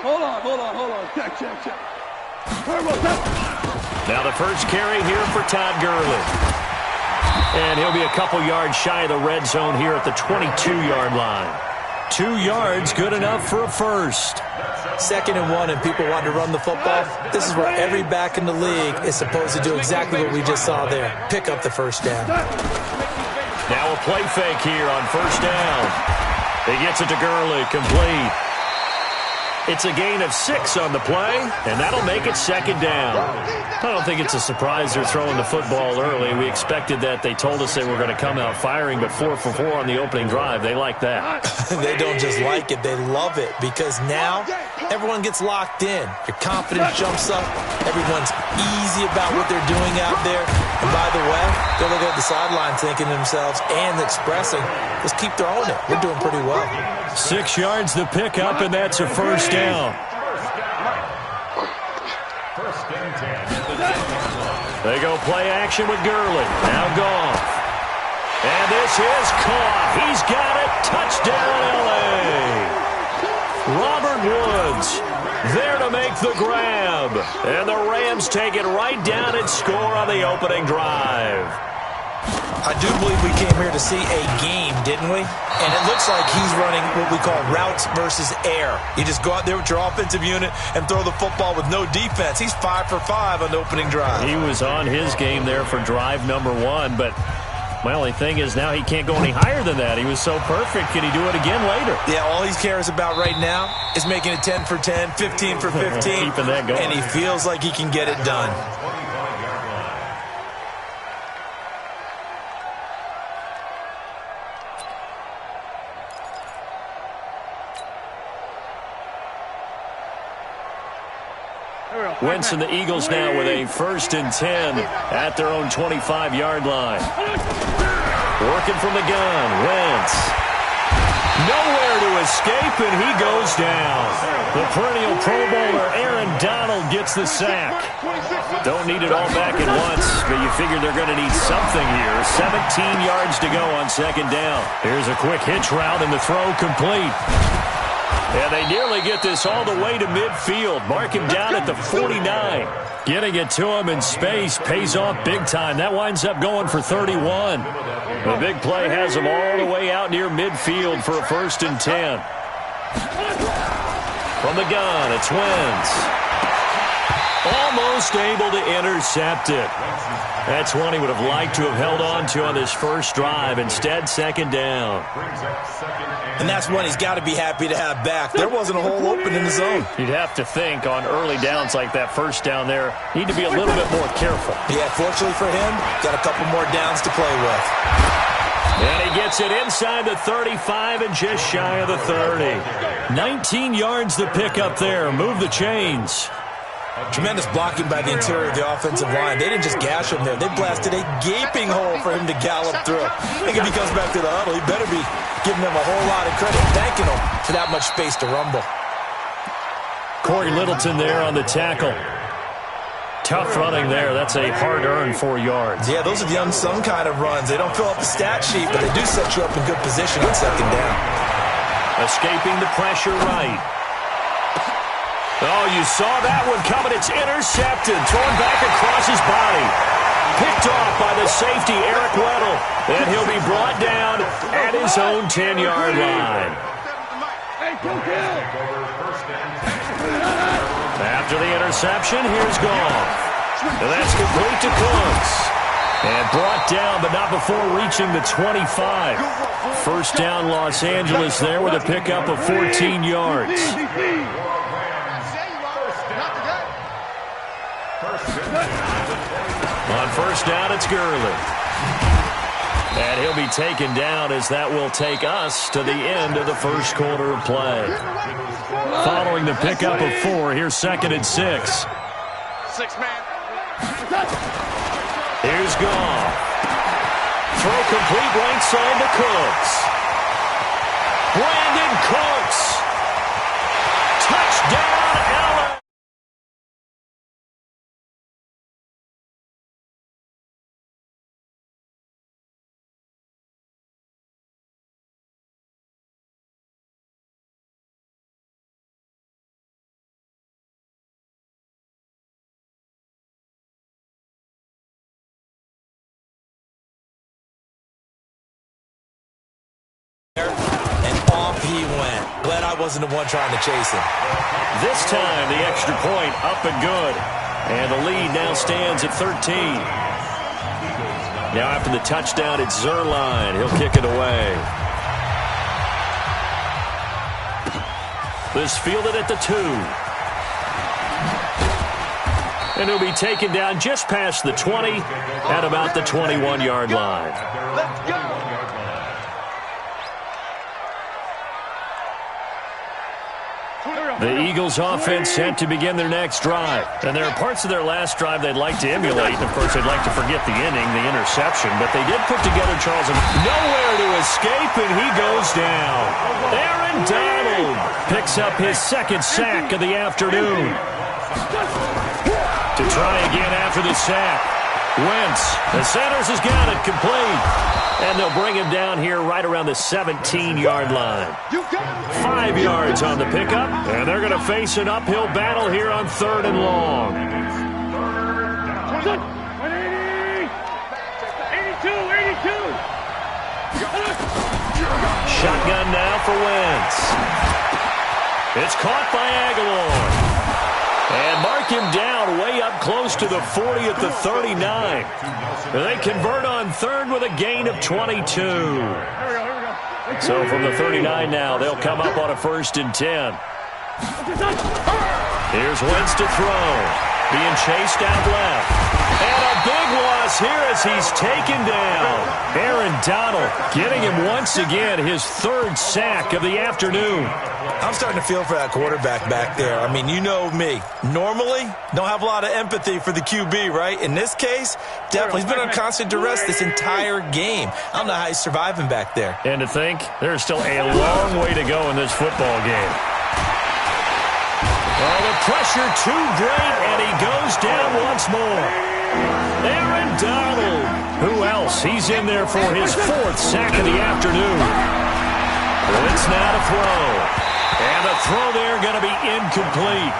Hold on. Check. Now the first carry here for Todd Gurley. And he'll be a couple yards shy of the red zone here at the 22-yard line. 2 yards, good enough for a first. 2nd and 1, and people want to run the football. This is where every back in the league is supposed to do exactly what we just saw there. Pick up the first down. Now a play fake here on first down. He gets it to Gurley, complete. It's a gain of 6 on the play, and that'll make it 2nd down. I don't think it's a surprise they're throwing the football early. We expected that. They told us they were going to come out firing, but 4 for 4 on the opening drive. They like that. They don't just like it. They love it because now everyone gets locked in. Your confidence jumps up. Everyone's easy about what they're doing out there. And by the way, they're looking at the sideline thinking to themselves and expressing, let's keep throwing it. We're doing pretty well. 6 yards the pickup, and that's a first down. They go play action with Gurley. Now Goff. And this is caught. He's got it. Touchdown, L.A. Robert Woods there to make the grab. And the Rams take it right down and score on the opening drive. I do believe we came here to see a game, didn't we? And it looks like he's running what we call routes versus air. You just go out there with your offensive unit and throw the football with no defense. He's 5 for 5 on the opening drive. He was on his game there for drive number 1, but my only thing is now he can't go any higher than that. He was so perfect. Can he do it again later? Yeah, all he cares about right now is making it 10 for 10, 15 for 15. Keeping that going. And he feels like he can get it done. Wentz and the Eagles now with a 1st and 10 at their own 25-yard line. Working from the gun, Wentz. Nowhere to escape, and he goes down. The perennial Pro Bowler Aaron Donald gets the sack. Don't need it all back at once, but you figure they're going to need something here. 17 yards to go on 2nd down. Here's a quick hitch route, and the throw complete. And they nearly get this all the way to midfield. Mark him down at the 49. Getting it to him in space pays off big time. That winds up going for 31. The big play has him all the way out near midfield for a 1st and 10. From the gun, it's Wentz. Almost able to intercept it. That's one he would have liked to have held on to on this first drive. Instead, 2nd down. And that's one he's got to be happy to have back. There wasn't a hole open in the zone. You'd have to think on early downs like that first down there, need to be a little bit more careful. Yeah, fortunately for him, got a couple more downs to play with. And he gets it inside the 35 and just shy of the 30. 19 yards the pick up there. Move the chains. Tremendous blocking by the interior of the offensive line. They didn't just gash him there. They blasted a gaping hole for him to gallop through. I think if he comes back to the huddle, he better be giving them a whole lot of credit, thanking them for that much space to rumble. Corey Littleton there on the tackle. Tough running there. That's a hard-earned 4 yards. Yeah, those are the unsung kind of runs. They don't fill up the stat sheet, but they do set you up in good position on 2nd down. Escaping the pressure right. Oh, you saw that one coming. It's intercepted. Thrown back across his body. Picked off by the safety, Eric Weddle. And he'll be brought down at his own 10-yard line. After the interception, here's Goff. And that's complete to Cooks. And brought down, but not before reaching the 25. First down, Los Angeles there with a pickup of 14 yards. On first down, it's Gurley. And he'll be taken down as that will take us to the end of the first quarter of play. Following the pickup of 4, here's 2nd and 6. 6-man. Here's Goff. Throw complete right side to Cooks. Brandon Cooks. Touchdown, LA. and off he went. Glad I wasn't the one trying to chase him. This time, the extra point up and good. And the lead now stands at 13. Now after the touchdown, it's Zuerlein. He'll kick it away. This fielded at the 2. And he'll be taken down just past the 20 at about the 21-yard line. Let's go. The Eagles offense set to begin their next drive. And there are parts of their last drive they'd like to emulate. And of course, they'd like to forget the inning, the interception. But they did put together Charles and nowhere to escape, and he goes down. Aaron Donald picks up his second sack of the afternoon. To try again after the sack. Wentz, the centers has got it complete. And they'll bring him down here right around the 17-yard line. 5 yards on the pickup, and they're going to face an uphill battle here on 3rd and long. 82. Shotgun now for Wentz. It's caught by Aguilar. And mark him down way up close to the 40 at the 39. They convert on 3rd with a gain of 22. So from the 39 now, they'll come up on a 1st and 10. Here's Wentz to throw. Being chased out left. And a big loss here as he's taken down. Aaron Donald getting him once again his 3rd sack of the afternoon. I'm starting to feel for that quarterback back there. I mean, you know me. Normally, don't have a lot of empathy for the QB, right? In this case, definitely. He's been on constant duress this entire game. I don't know how he's surviving back there. And to think, there's still a long way to go in this football game. Oh, the pressure too great, and he goes down once more. Aaron Donald. Who else? He's in there for his 4th sack of the afternoon. It's now to throw. And the throw there going to be incomplete.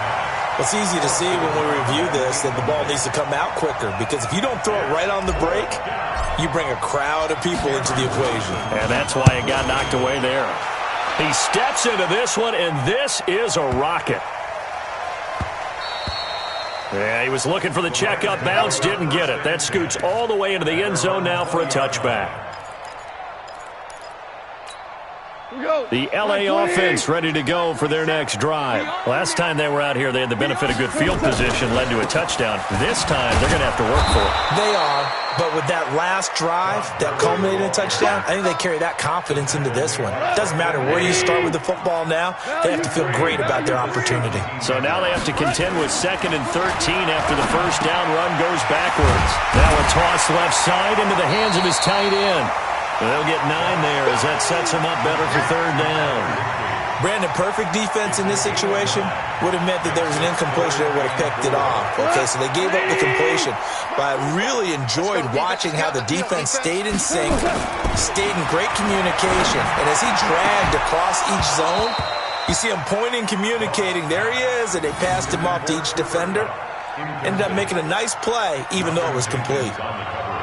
It's easy to see when we review this that the ball needs to come out quicker, because if you don't throw it right on the break, you bring a crowd of people into the equation. And that's why it got knocked away there. He steps into this one, and this is a rocket. Yeah, he was looking for the checkup bounce, didn't get it. That scoots all the way into the end zone now for a touchback. The L.A. offense ready to go for their next drive. Last time they were out here, they had the benefit of good field position, led to a touchdown. This time, they're going to have to work for it. They are, but with that last drive, that culminated in a touchdown, I think they carry that confidence into this one. It doesn't matter where you start with the football now. They have to feel great about their opportunity. So now they have to contend with 2nd and 13 after the first down run goes backwards. Now a toss left side into the hands of his tight end. They'll get 9 there as that sets them up better for 3rd down. Brandon, perfect defense in this situation would have meant that there was an incompletion that would have picked it off. Okay, so they gave up the completion. But I really enjoyed watching how the defense stayed in sync, stayed in great communication. And as he dragged across each zone, you see him pointing, communicating. There he is, and they passed him off to each defender. Ended up making a nice play, even though it was complete.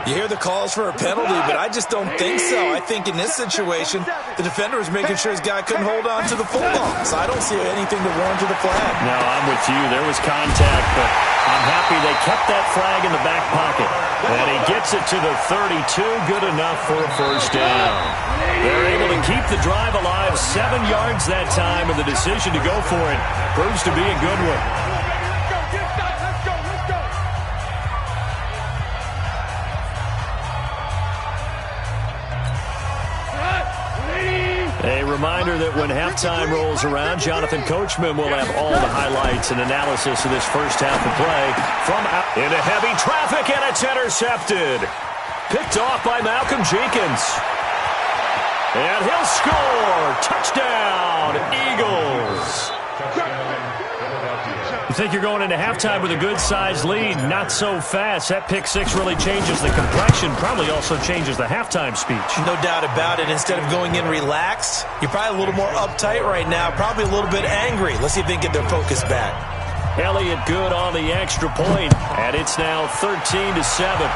You hear the calls for a penalty, but I just don't think so. I think in this situation, the defender was making sure his guy couldn't hold on to the football. So I don't see anything to warrant to the flag. No, I'm with you. There was contact, but I'm happy they kept that flag in the back pocket. And he gets it to the 32, good enough for a 1st down. They're able to keep the drive alive, 7 yards that time, and the decision to go for it proves to be a good one. A reminder that when halftime rolls around, Jonathan Coachman will have all the highlights and analysis of this first half of play. From out into heavy traffic, and it's intercepted. Picked off by Malcolm Jenkins. And he'll score. Touchdown, Eagles. You think you're going into halftime with a good-sized lead. Not so fast. That pick 6 really changes the complexion. Probably also changes the halftime speech. No doubt about it. Instead of going in relaxed, you're probably a little more uptight right now. Probably a little bit angry. Let's see if they can get their focus back. Elliott good on the extra point. And it's now 13-7.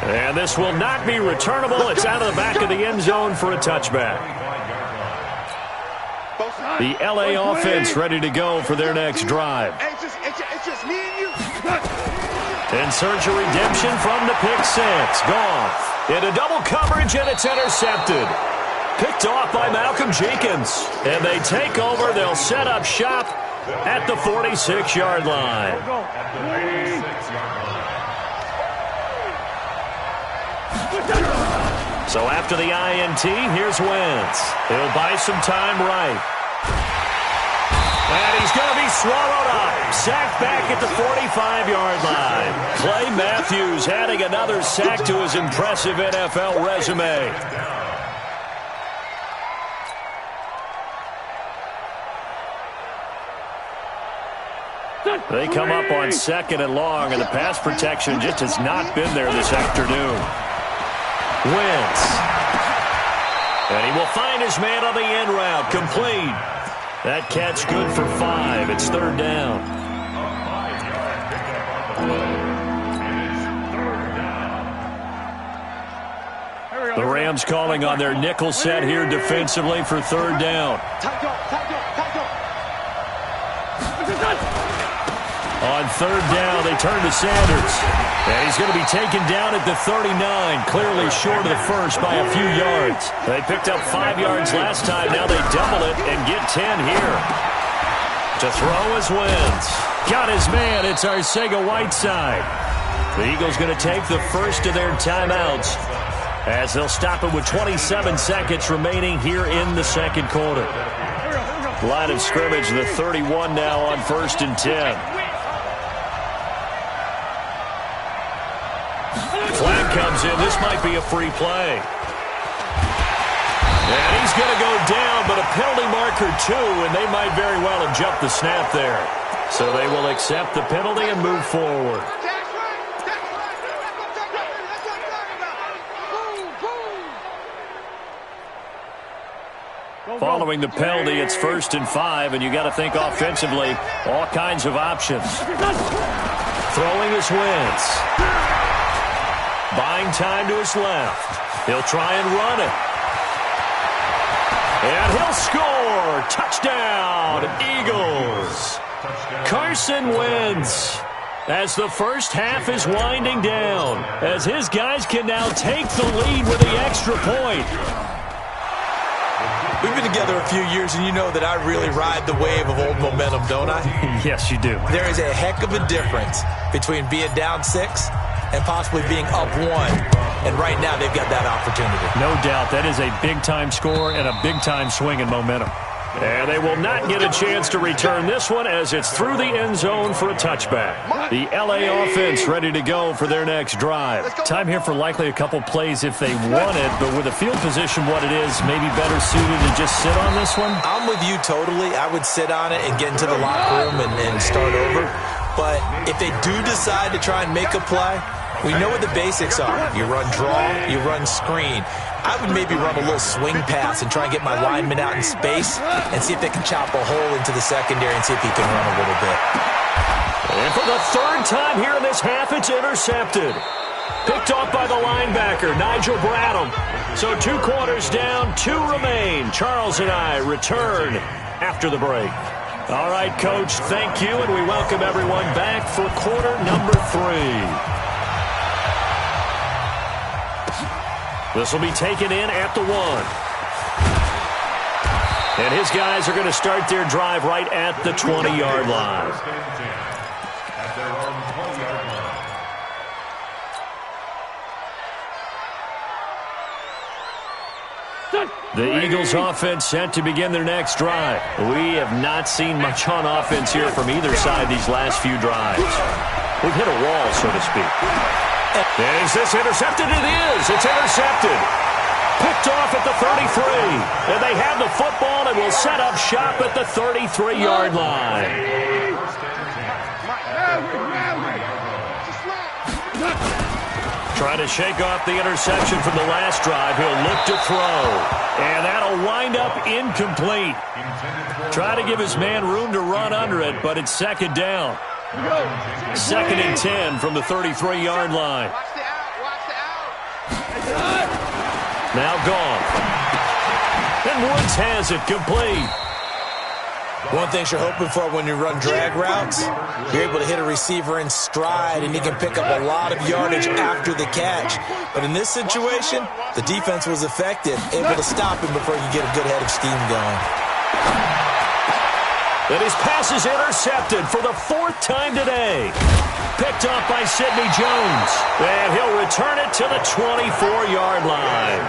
And this will not be returnable. It's out of the back of the end zone for a touchback. The LA offense ready to go for their next drive. It's just me and you. In search of redemption from the pick six. Goff into double coverage, and it's intercepted. Picked off by Malcolm Jenkins. And they take over. They'll set up shop at the 46-yard line. So after the INT, here's Wentz. He'll buy some time right. And he's going to be swallowed up. Sacked back at the 45-yard line. Clay Matthews adding another sack to his impressive NFL resume. They come up on 2nd and long, and the pass protection just has not been there this afternoon. Wentz. And he will find his man on the end route. Complete. That catch good for 5. It's 3rd down. The Rams calling on their nickel set here defensively for 3rd down. On 3rd down, they turn to Sanders. And he's going to be taken down at the 39, clearly short of the first by a few yards. They picked up 5 yards last time. Now they double it and get 10 here. To throw is Wentz. Got his man. It's Arcega-Whiteside. The Eagles going to take the first of their timeouts as they'll stop it with 27 seconds remaining here in the second quarter. Line of scrimmage, the 31 now on 1st and 10. Flag comes in. This might be a free play. And he's going to go down, but a penalty marker too, and they might very well have jumped the snap there. So they will accept the penalty and move forward. Following the penalty, it's 1st and 5, and you got to think offensively, all kinds of options. Throwing is Wentz. Buying time to his left. He'll try and run it. And he'll score. Touchdown, Eagles. Carson Wentz, as the first half is winding down, as his guys can now take the lead with the extra point. We've been together a few years, and you know that I really ride the wave of old momentum, don't I? Yes, you do. There is a heck of a difference between being down 6 and possibly being up 1. And right now, they've got that opportunity. No doubt. That is a big-time score and a big-time swing in momentum. And they will not get a chance to return this one as it's through the end zone for a touchback. The LA offense ready to go for their next drive. Time here for likely a couple plays if they want it, but with the field position what it is, maybe better suited to just sit on this one? I'm with you totally. I would sit on it and get into the locker room and start over. But if they do decide to try and make a play, we know what the basics are. You run draw, you run screen. I would maybe run a little swing pass and try and get my lineman out in space and see if they can chop a hole into the secondary and see if he can run a little bit. And for the 3rd time here in this half, it's intercepted. Picked off by the linebacker, Nigel Bradham. So 2 quarters down, 2 remain. Charles and I return after the break. All right, Coach, thank you, and we welcome everyone back for quarter number 3. This will be taken in at the 1. And his guys are going to start their drive right at the 20-yard line. The Eagles offense set to begin their next drive. We have not seen much on offense here from either side these last few drives. We've hit a wall, so to speak. And is this intercepted? It is. It's intercepted. Picked off at the 33. And they have the football and will set up shop at the 33-yard line. Trying to shake off the interception from the last drive. He'll look to throw. And that'll wind up incomplete. Try to give his man room to run under it, but it's 2nd down. 2nd and 10 from the 33-yard line. Now gone. And Woods has it complete. One thing you're hoping for when you run drag routes, you're able to hit a receiver in stride, and he can pick up a lot of yardage after the catch. But in this situation, the defense was effective, able to stop him before you get a good head of steam going. And his pass is intercepted for the 4th time today. Picked up by Sidney Jones. And he'll return it to the 24-yard line.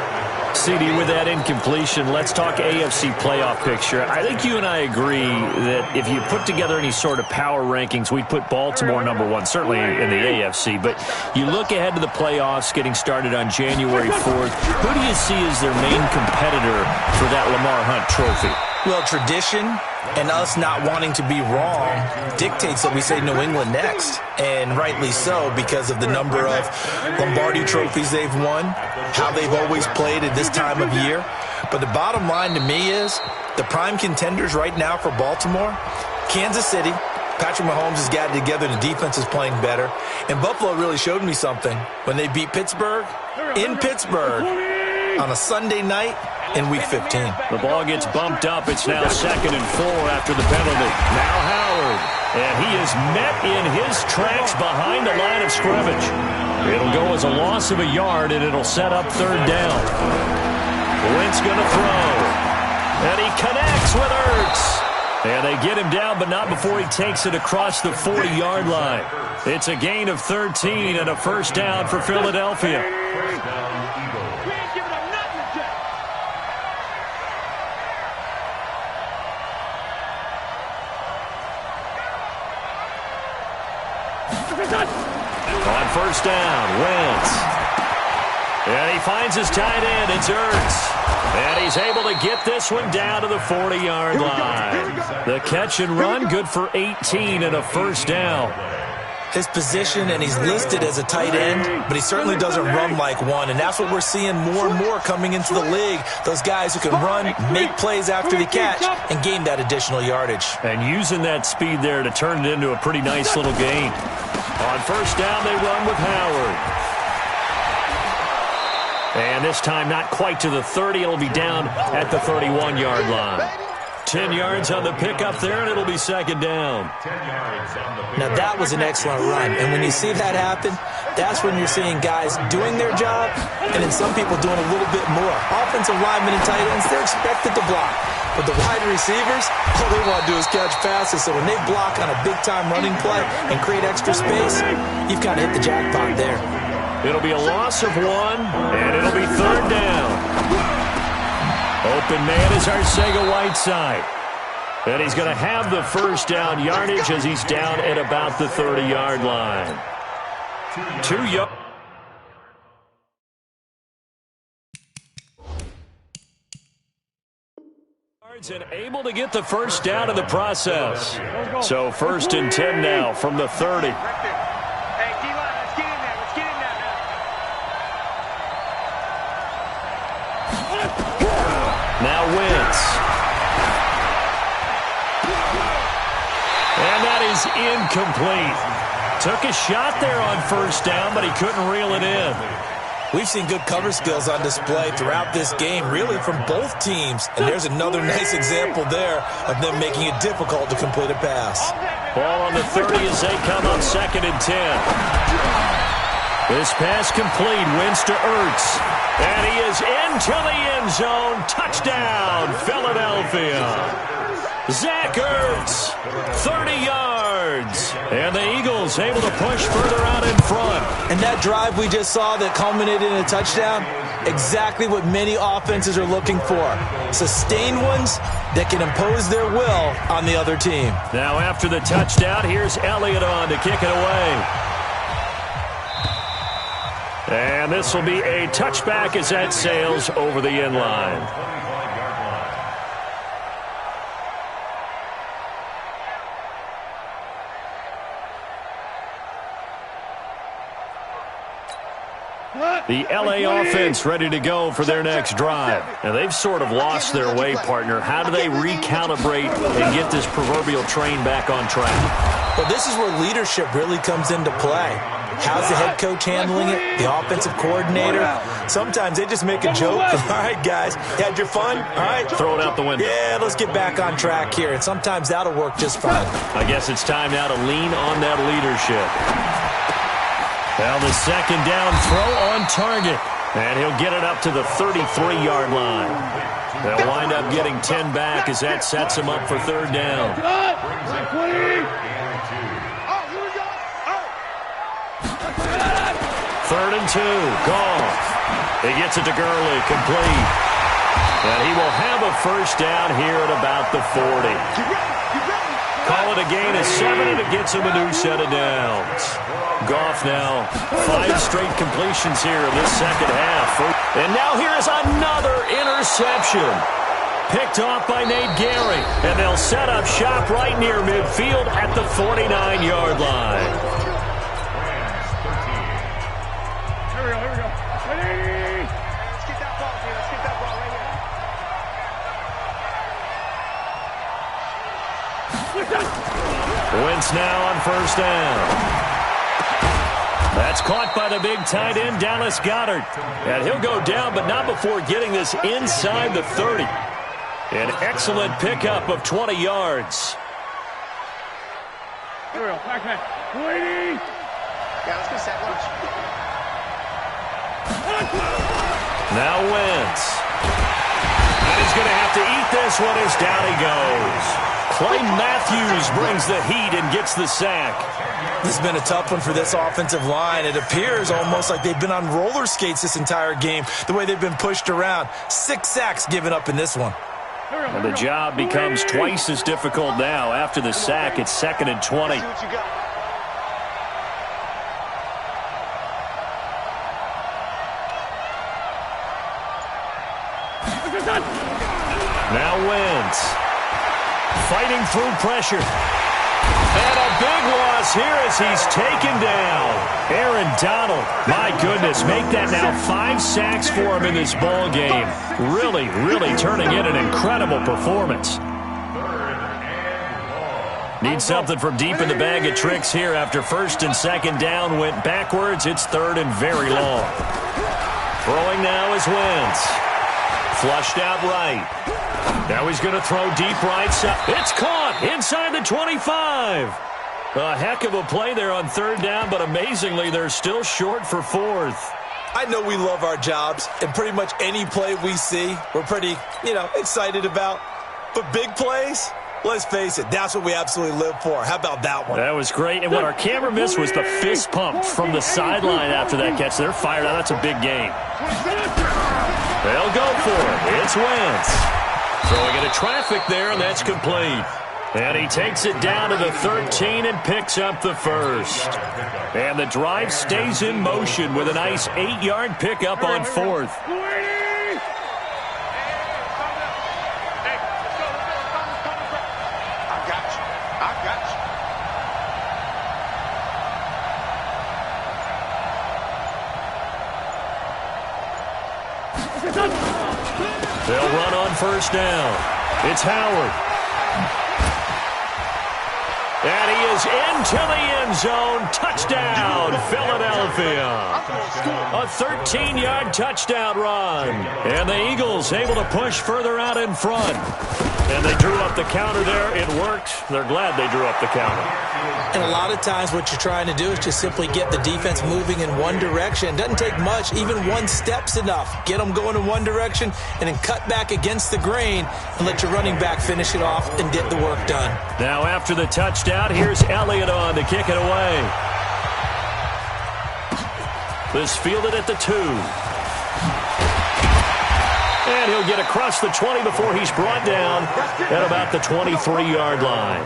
CD, with that incompletion, let's talk AFC playoff picture. I think you and I agree that if you put together any sort of power rankings, we'd put Baltimore #1, certainly in the AFC. But you look ahead to the playoffs getting started on January 4th. Who do you see as their main competitor for that Lamar Hunt trophy? Well, tradition and us not wanting to be wrong dictates that we say New England next. And rightly so, because of the number of Lombardi trophies they've won, how they've always played at this time of year. But the bottom line to me is the prime contenders right now for Baltimore, Kansas City. Patrick Mahomes has got it together. The defense is playing better. And Buffalo really showed me something when they beat Pittsburgh in Pittsburgh on a Sunday night in Week 15. The ball gets bumped up. It's now 2nd and 4 after the penalty. Now Howard. And he is met in his tracks behind the line of scrimmage. It'll go as a loss of a yard, and it'll set up 3rd down. Wentz going to throw. And he connects with Ertz. And they get him down, but not before he takes it across the 40-yard line. It's a gain of 13 and a 1st down for Philadelphia. On 1st down, Wentz. And he finds his tight end. It's Ertz. And he's able to get this one down to the 40-yard line. The catch and run, good for 18 and a 1st down. His position, and he's listed as a tight end, but he certainly doesn't run like one. And that's what we're seeing more and more coming into the league. Those guys who can run, make plays after the catch, and gain that additional yardage. And using that speed there to turn it into a pretty nice little gain. On 1st down, they run with Howard. And this time not quite to the 30. It'll be down at the 31-yard line. 10 yards on the pickup there, and it'll be 2nd down. Now, that was an excellent run. And when you see that happen, that's when you're seeing guys doing their job and then some people doing a little bit more. Offensive linemen and tight ends, they're expected to block. But the wide receivers, all they want to do is catch passes. So when they block on a big-time running play and create extra space, you've kind of hit the jackpot there. It'll be a loss of 1, and it'll be 3rd down. Open man is Arcega-Whiteside. And he's going to have the 1st down yardage as he's down at about the 30-yard line. 2 yards. And able to get the 1st down in the process. So 1st and 10 now from the 30. Now Wentz. And that is incomplete. Took a shot there on 1st down, but he couldn't reel it in. We've seen good cover skills on display throughout this game, really from both teams. And there's another nice example there of them making it difficult to complete a pass. Ball on the 30 as they come up 2nd and 10. This pass complete. Wentz to Ertz. And he is into the end zone. Touchdown, Philadelphia. Zach Ertz, 30 yards. And the Eagles able to push further out in front. And that drive we just saw that culminated in a touchdown, exactly what many offenses are looking for. Sustained ones that can impose their will on the other team. Now after the touchdown, here's Elliott on to kick it away. And this will be a touchback as that sails over the end line. The L.A. offense ready to go for their next drive. And they've sort of lost their way, partner. How do they recalibrate and get this proverbial train back on track? Well, this is where leadership really comes into play. How's the head coach handling it? The offensive coordinator? Sometimes they just make a joke. All right, guys, you had your fun? All right. Throw it out the window. Yeah, let's get back on track here. And sometimes that'll work just fine. I guess it's time now to lean on that leadership. Now the second down throw on target. And he'll get it up to the 33-yard line. They'll wind up getting 10 back as that sets him up for third down. Third and 2. Goff. He gets it to Gurley. Complete. And he will have a first down here at about the 40. Call it a gain of 7, and it gets him a new set of downs. Goff now 5 straight completions here in this second half. And now here's another interception. Picked off by Nate Gehry. And they'll set up shop right near midfield at the 49-yard line. Here we go. Ready? Let's get that ball, Let's get that ball right here. Wentz now on first down. That's caught by the big tight end, Dallas Goedert. And he'll go down, but not before getting this inside the 30. An excellent pickup of 20 yards. Here we go. Back. Waiting. Yeah, let's go set lunch. Now Wentz. And he's going to have to eat this one as down he goes. Clay Matthews brings the heat and gets the sack. This has been a tough one for this offensive line. It appears almost like they've been on roller skates this entire game, the way they've been pushed around. 6 sacks given up in this one. And the job becomes twice as difficult now. After the sack, it's 2nd and 20. Now Wentz. Fighting through pressure. And a big loss here as he's taken down. Aaron Donald, my goodness, make that now 5 sacks for him in this ball game. Really, really turning in an incredible performance. Need something from deep in the bag of tricks here after 1st and 2nd down went backwards. It's 3rd and very long. Throwing now is Wentz. Flushed out right. Now he's going to throw deep right side. It's caught inside the 25. A heck of a play there on 3rd down, but amazingly, they're still short for 4th. I know we love our jobs, and pretty much any play we see, we're pretty, excited about. But big plays, let's face it, that's what we absolutely live for. How about that one? That was great, and what our camera missed was the fist pump from the sideline after that catch. They're fired out. That's a big game. They'll go for it. It's Wentz. Throwing into traffic there, and that's complete. And he takes it down to the 13 and picks up the first. And the drive stays in motion with a nice 8-yard pickup on 4th. They'll run on first down. It's Howard. And he is into the end zone. Touchdown, Philadelphia. A 13-yard touchdown run. And the Eagles able to push further out in front. And they drew up the counter there. It worked. They're glad they drew up the counter. And a lot of times what you're trying to do is just simply get the defense moving in one direction. It doesn't take much. Even one step's enough. Get them going in one direction and then cut back against the grain and let your running back finish it off and get the work done. Now after the touchdown, here's Elliott on to kick it away. This fielded at the 2. And he'll get across the 20 before he's brought down at about the 23-yard line.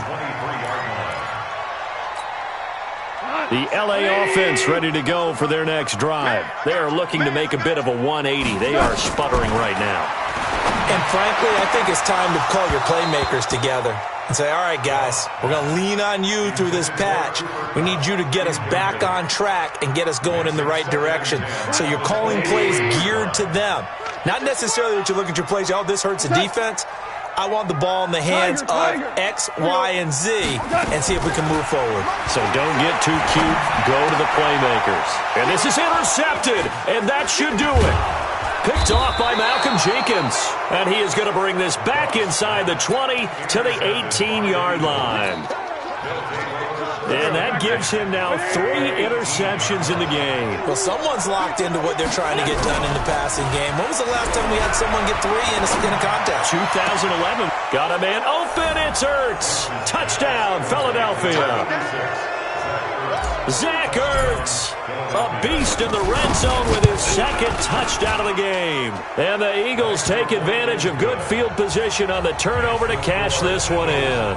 The L.A. offense ready to go for their next drive. They are looking to make a bit of a 180. They are sputtering right now. And frankly, I think it's time to call your playmakers together and say, all right, guys, we're going to lean on you through this patch. We need you to get us back on track and get us going in the right direction. So you're calling plays geared to them. Not necessarily that you look at your plays, oh, this hurts the defense. I want the ball in the hands of X, Y, and Z and see if we can move forward. So don't get too cute. Go to the playmakers. And this is intercepted, and that should do it. Picked off by Malcolm Jenkins. And he is going to bring this back inside the 20 to the 18-yard line. And that gives him now 3 interceptions in the game. Well, someone's locked into what they're trying to get done in the passing game. When was the last time we had someone get 3 in a contest? 2011. Got a man open. It's Ertz. Touchdown, Philadelphia. Zach Ertz, a beast in the red zone with his 2nd touchdown of the game. And the Eagles take advantage of good field position on the turnover to cash this one in.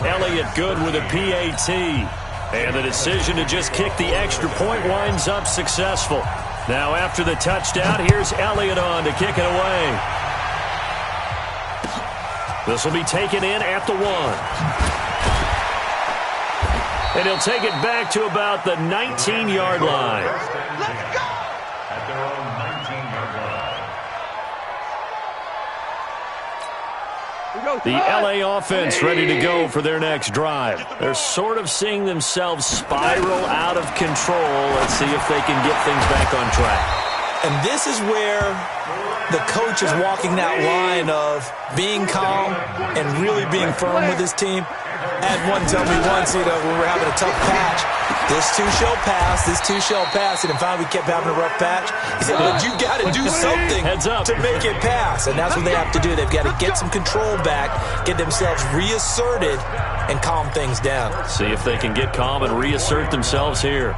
Elliott good with a PAT. And the decision to just kick the extra point winds up successful. Now after the touchdown, here's Elliott on to kick it away. This will be taken in at the 1. And he'll take it back to about the 19-yard line. Let's go! At their own 19-yard line. The LA offense ready to go for their next drive. They're sort of seeing themselves spiral out of control. Let's see if they can get things back on track. And this is where the coach is walking that line of being calm and really being firm with his team. I had one tell me once, when we were having a tough patch, this too shall pass, this too shall pass. And finally we kept having a rough patch. He said, but you got to do something to make it pass. And that's what they have to do. They've got to get some control back, get themselves reasserted, and calm things down. See if they can get calm and reassert themselves here.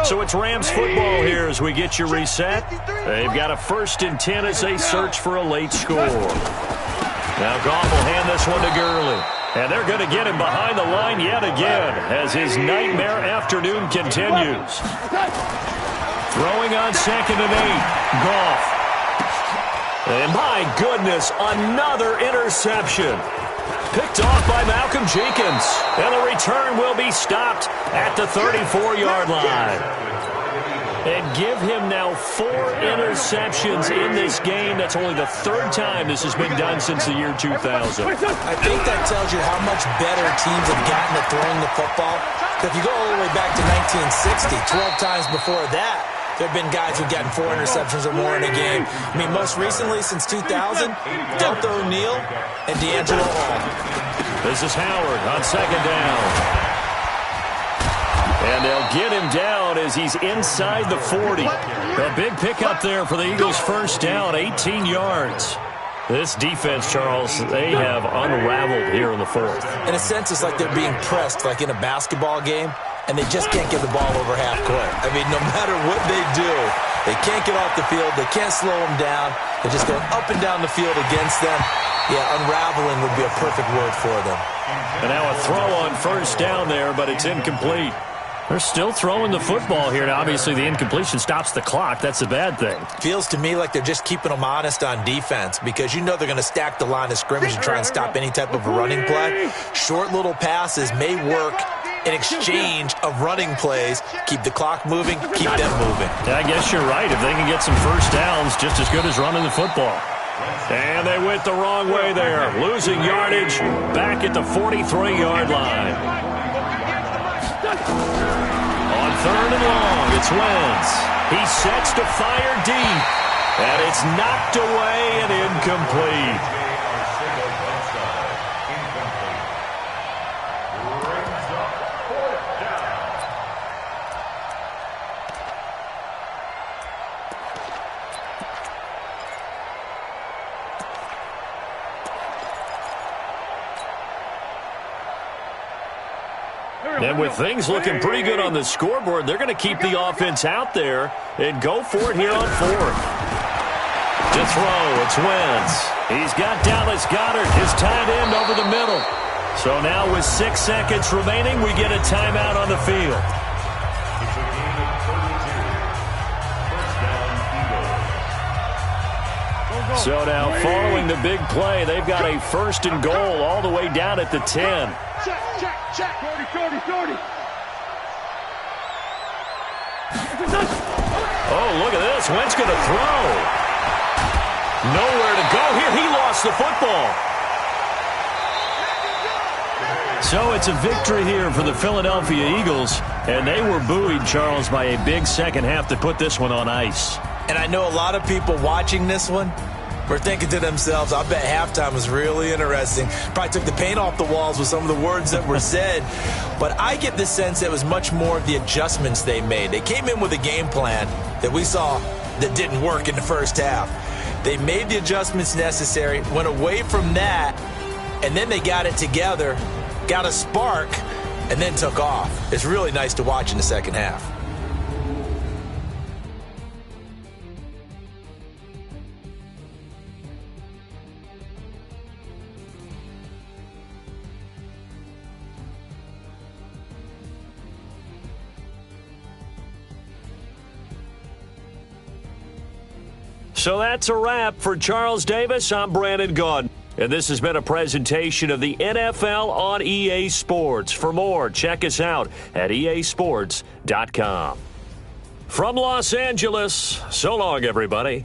So it's Rams football here as we get you reset. They've got a 1st and 10 as they search for a late score. Now Goff will hand this one to Gurley. And they're going to get him behind the line yet again as his nightmare afternoon continues. Throwing on 2nd and 8. Goff. And my goodness, another interception. Picked off by Malcolm Jenkins. And the return will be stopped at the 34-yard line. And give him now 4 interceptions in this game. That's only the 3rd time this has been done since the year 2000. I think that tells you how much better teams have gotten at throwing the football. Because if you go all the way back to 1960, 12 times before that, there have been guys who've gotten 4 interceptions or more in a game. I mean, most recently, since 2000, Delta O'Neal and D'Angelo Hall. This is Howard on 2nd down. And they'll get him down as he's inside the 40. A big pickup there for the Eagles' 1st down, 18 yards. This defense, Charles, they have unraveled here in the 4th. In a sense, it's like they're being pressed, like in a basketball game, and they just can't get the ball over half court. I mean, no matter what they do, they can't get off the field. They can't slow them down. They're just going up and down the field against them. Yeah, unraveling would be a perfect word for them. And now a throw on 1st down there, but it's incomplete. They're still throwing the football here. Now, obviously, the incompletion stops the clock. That's a bad thing. Feels to me like they're just keeping them honest on defense because you know they're going to stack the line of scrimmage and try and stop any type of a running play. Short little passes may work in exchange of running plays. Keep the clock moving, keep them moving. Yeah, I guess you're right. If they can get some 1st downs, just as good as running the football. And they went the wrong way there. Losing yardage back at the 43-yard line. On 3rd and long, it's Wentz. He sets to fire deep. And it's knocked away and incomplete. And with things looking pretty good on the scoreboard, they're going to keep the offense out there and go for it here on 4th. To throw, it's Wentz. He's got Dallas Goedert, his tight end, over the middle. So now with 6 seconds remaining, we get a timeout on the field. So now following the big play, they've got a 1st and goal all the way down at the 10. Check. 30. Oh, look at this. Wentz going to throw. Nowhere to go here. He lost the football. So it's a victory here for the Philadelphia Eagles, and they were buoyed, Charles, by a big second half to put this one on ice. And I know a lot of people watching this one were thinking to themselves, I bet halftime was really interesting. Probably took the paint off the walls with some of the words that were said. But I get the sense it was much more of the adjustments they made. They came in with a game plan that we saw that didn't work in the first half. They made the adjustments necessary, went away from that, and then they got it together, got a spark, and then took off. It's really nice to watch in the second half. So that's a wrap for Charles Davis. I'm Brandon Gaudin. And this has been a presentation of the NFL on EA Sports. For more, check us out at easports.com. From Los Angeles, so long, everybody.